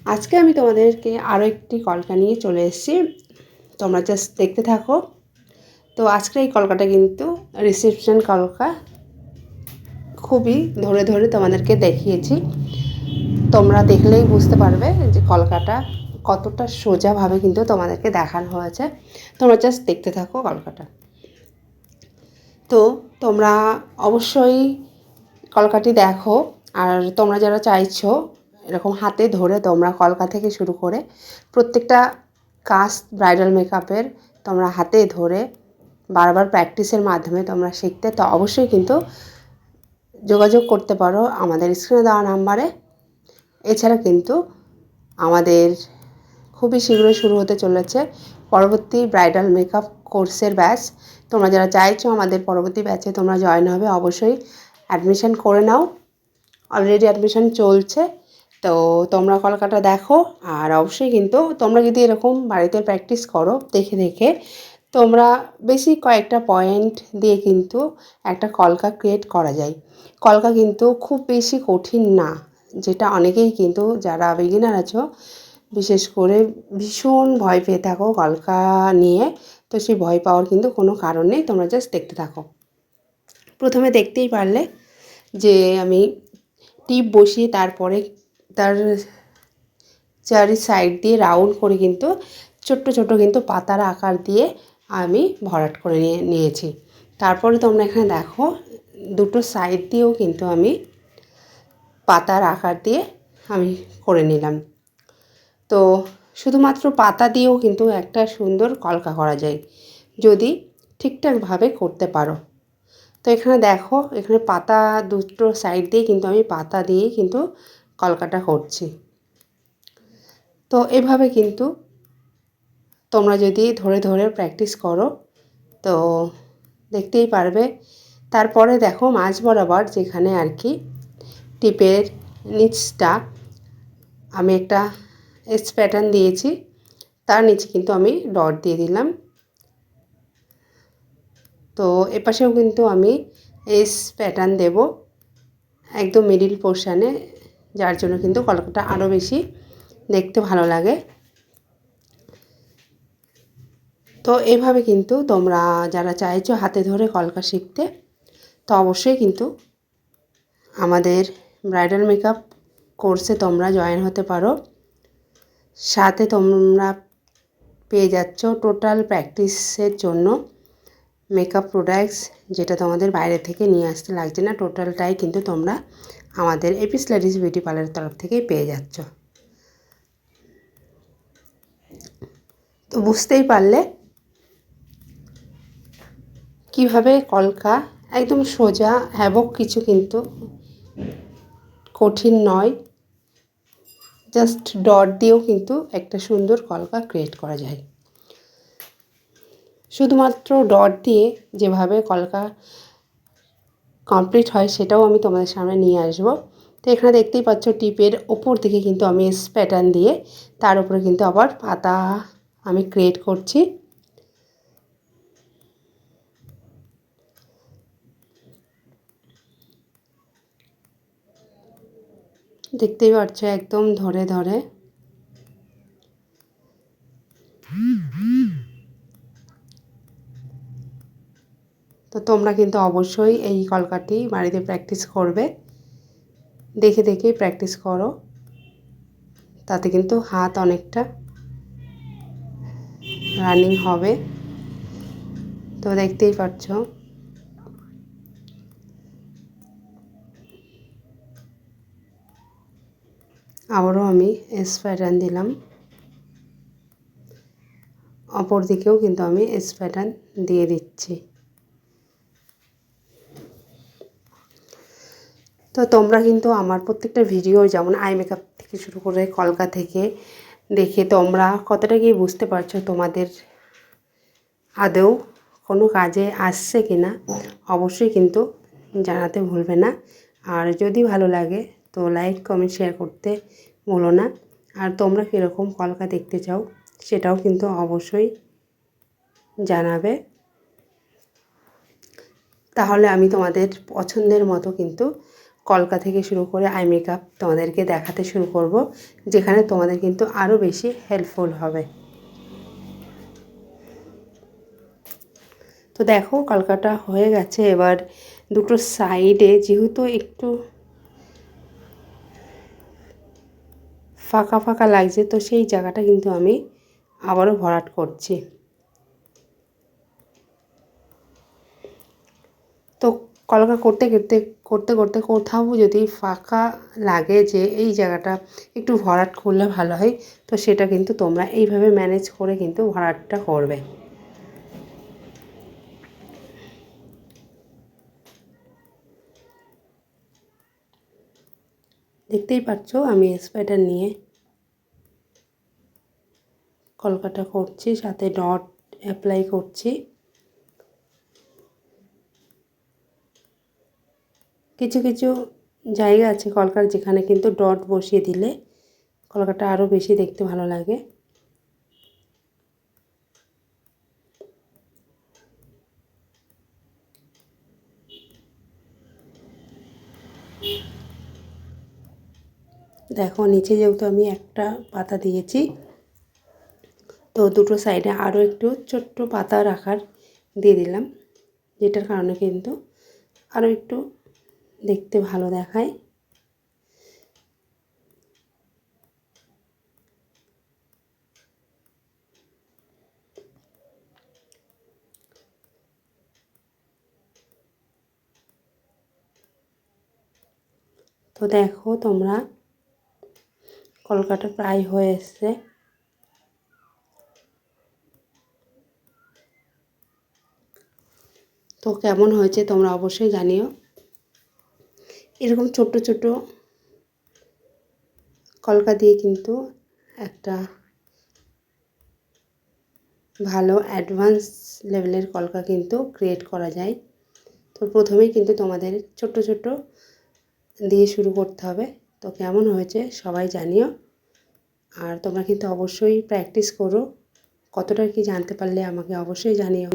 আজকে আমি তোমাদেরকে আরও একটি কলকা নিয়ে চলে এসেছি, তোমরা জাস্ট দেখতে থাকো। তো আজকে এই কলকাটা কিন্তু রিসেপশন কলকা, খুবই ধরে ধরে তোমাদেরকে দেখিয়েছি। তোমরা দেখলেই বুঝতে পারবে যে কলকাটা কতটা সোজাভাবে কিন্তু তোমাদেরকে দেখানো হয়েছে। তোমরা জাস্ট দেখতে থাকো কলকাটা। তো তোমরা অবশ্যই কলকাটি দেখো। আর তোমরা যারা চাইছো এরকম হাতে ধরে তোমরা কলকা থেকে শুরু করে প্রত্যেকটা কাজ ব্রাইডাল মেকআপের তোমরা হাতে ধরে বারবার প্র্যাকটিসের মাধ্যমে তোমরা শিখতে, তো অবশ্যই কিন্তু যোগাযোগ করতে পারো আমাদের স্ক্রিনে দেওয়া নাম্বারে। এছাড়া কিন্তু আমাদের খুবই শীঘ্রই শুরু হতে চলেছে পরবর্তী ব্রাইডাল মেকআপ কোর্সের ব্যাচ। তোমরা যারা চাইছো আমাদের পরবর্তী ব্যাচে তোমরা জয়েন হবে, অবশ্যই অ্যাডমিশন করে নাও। অলরেডি অ্যাডমিশন চলছে। তো তোমরা কলকাটা দেখো। আর অবশ্যই কিন্তু তোমরা যদি এরকম বাড়িতে প্র্যাকটিস করো দেখে দেখে, তোমরা বেশি কয়েকটা পয়েন্ট দিয়ে কিন্তু একটা কলকা ক্রিয়েট করা যায়। কলকা কিন্তু খুব বেশি কঠিন না, যেটা অনেকেই কিন্তু যারা বিগিনার আছো বিশেষ করে ভীষণ ভয় পেয়ে থাকো কলকা নিয়ে। তো সেই ভয় পাওয়ার কিন্তু কোনো কারণ নেই, তোমরা জাস্ট দেখতে থাকো। প্রথমে দেখতেই পারলে যে আমি টিপ বসিয়ে তারপরে তার চারি সাইড দিয়ে রাউন্ড করে কিন্তু ছোট্ট ছোট কিন্তু পাতার আকার দিয়ে আমি ভরাট করে নিয়েছি। তারপরে তোমরা এখানে দেখো দুটো সাইড দিয়েও কিন্তু আমি পাতার আকার দিয়ে আমি করে নিলাম। তো শুধুমাত্র পাতা দিয়েও কিন্তু একটা সুন্দর কলকা করা যায় যদি ঠিকঠাকভাবে করতে পারো। তো এখানে দেখো, এখানে পাতা দুটো সাইড দিয়ে কিন্তু আমি পাতা দিয়ে কিন্তু কলকাটা করছি। তো এভাবে কিন্তু তোমরা যদি ধরে ধরে প্র্যাকটিস করো তো দেখতেই পারবে। তারপরে দেখো মাঝ বরাবর যেখানে আর কি টিপের নিচটা আমি একটা এস প্যাটার্ন দিয়েছি, তার নিচে কিন্তু আমি ডট দিয়ে দিলাম। তো এপাশেও কিন্তু আমি এস প্যাটার্ন দেব একদম মিডিল পোর্শানে, যার জন্য কিন্তু কলকাটা আরও বেশি দেখতে ভালো লাগে। তো এভাবে কিন্তু তোমরা যারা চাইছো হাতে ধরে কলকা শিখতে, তো অবশ্যই কিন্তু আমাদের ব্রাইডাল মেকআপ কোর্সে তোমরা জয়েন হতে পারো। সাথে তোমরা পেয়ে যাচ্ছ টোটাল প্র্যাকটিসের জন্য মেকআপ প্রোডাক্টস, যেটা তোমাদের বাইরে থেকে নিয়ে আসতে লাগছে না, টোটালটাই কিন্তু তোমরা আমাদের এপিস লেডিস বিউটি পার্লারের তরফ থেকেই পেয়ে যাচ্ছ। তো বুঝতেই পারলে কিভাবে কলকা একদম সোজা হ্যাবক, কিছু কিন্তু কঠিন নয়, জাস্ট ডট দিয়েও কিন্তু একটা সুন্দর কলকা ক্রিয়েট করা যায়। শুধুমাত্র ডট দিয়ে যেভাবে কলকা কমপ্লিট হয় সেটাও আমি তোমাদের সামনে নিয়ে আসব। তো এখানে দেখতেই পাচ্ছ টিপের ওপর দিকে কিন্তু আমি এস প্যাটার্ন দিয়ে তার উপরে কিন্তু আবার পাতা আমি ক্রিয়েট করছি। দেখতেই পাচ্ছ একদম ধরে ধরে। তো তোমরা কিন্তু অবশ্যই এই কলকাটি বাড়িতে প্র্যাকটিস করবে, দেখে দেখেই প্র্যাকটিস করো, তাতে কিন্তু হাত অনেকটা রানিং হবে। তো দেখতেই পাচ্ছ আবারও আমি এস প্যাটার্ন দিলাম, অপর দিকেও কিন্তু আমি এস প্যাটার্ন দিয়ে দিচ্ছি। তো তোমরা কিন্তু আমার প্রত্যেকটা ভিডিও যেমন আই মেকআপ থেকে শুরু করে কলকা থেকে দেখে তোমরা কতটা কি বুঝতে পারছো, তোমাদের আদৌ কোনো কাজে আসছে কি না অবশ্যই কিন্তু জানাতে ভুলবে না। আর যদি ভালো লাগে তো লাইক কমেন্ট শেয়ার করতে ভুলো না। আর তোমরা কীরকম কলকা দেখতে চাও সেটাও কিন্তু অবশ্যই জানাবে, তাহলে আমি তোমাদের পছন্দের মতো কিন্তু কলকা থেকে শুরু করে আই মেকআপ তোমাদেরকে দেখাতে শুরু করব, যেখানে তোমাদের কিন্তু আরও বেশি হেল্পফুল হবে। তো দেখো কলকাটা হয়ে গেছে। এবার দুটো সাইডে যেহেতু একটু ফাঁকা ফাঁকা লাগছে, তো সেই জায়গাটা কিন্তু আমি আবারও ভরাট করছি। তো কলকা করতে করতে করতে করতে কোথাও যদি ফাঁকা লাগে যে এই জায়গাটা একটু ভরাট করলে ভালো হয়, তো সেটা কিন্তু তোমরা এইভাবে ম্যানেজ করে কিন্তু ভরাটটা করবে। দেখতেই পাচ্ছ আমি স্পাইডার নিয়ে কলকাটা করছি, সাথে ডট অ্যাপ্লাই করছি। কিছু কিছু জায়গা আছে কলকার যেখানে কিন্তু ডট বসিয়ে দিলে কলকাটা আরও বেশি দেখতে ভালো লাগে। দেখো নিচে যেহেতু আমি একটা পাতা দিয়েছি, তো দুটো সাইডে আরও একটু ছোট্ট পাতা রাখার দিয়ে দিলাম, যেটার কারণে কিন্তু আরও একটু দেখতে ভালো দেখায়। তো দেখো তোমরা কলকাটা প্রায় হয়ে এসছে। তো কেমন হয়েছে তোমরা অবশ্যই জানিও। এরকম ছোট্ট ছোট্ট কলকা দিয়ে কিন্তু একটা ভালো অ্যাডভান্স লেভেলের কলকা কিন্তু ক্রিয়েট করা যায়। তো প্রথমেই কিন্তু তোমাদের ছোট্ট ছোট্ট দিয়ে শুরু করতে হবে। তো কেমন হয়েছে সবাই জানিও, আর তোমরা কিন্তু অবশ্যই প্র্যাকটিস করো। কতটা কি জানতে পারলে আমাকে অবশ্যই জানিও।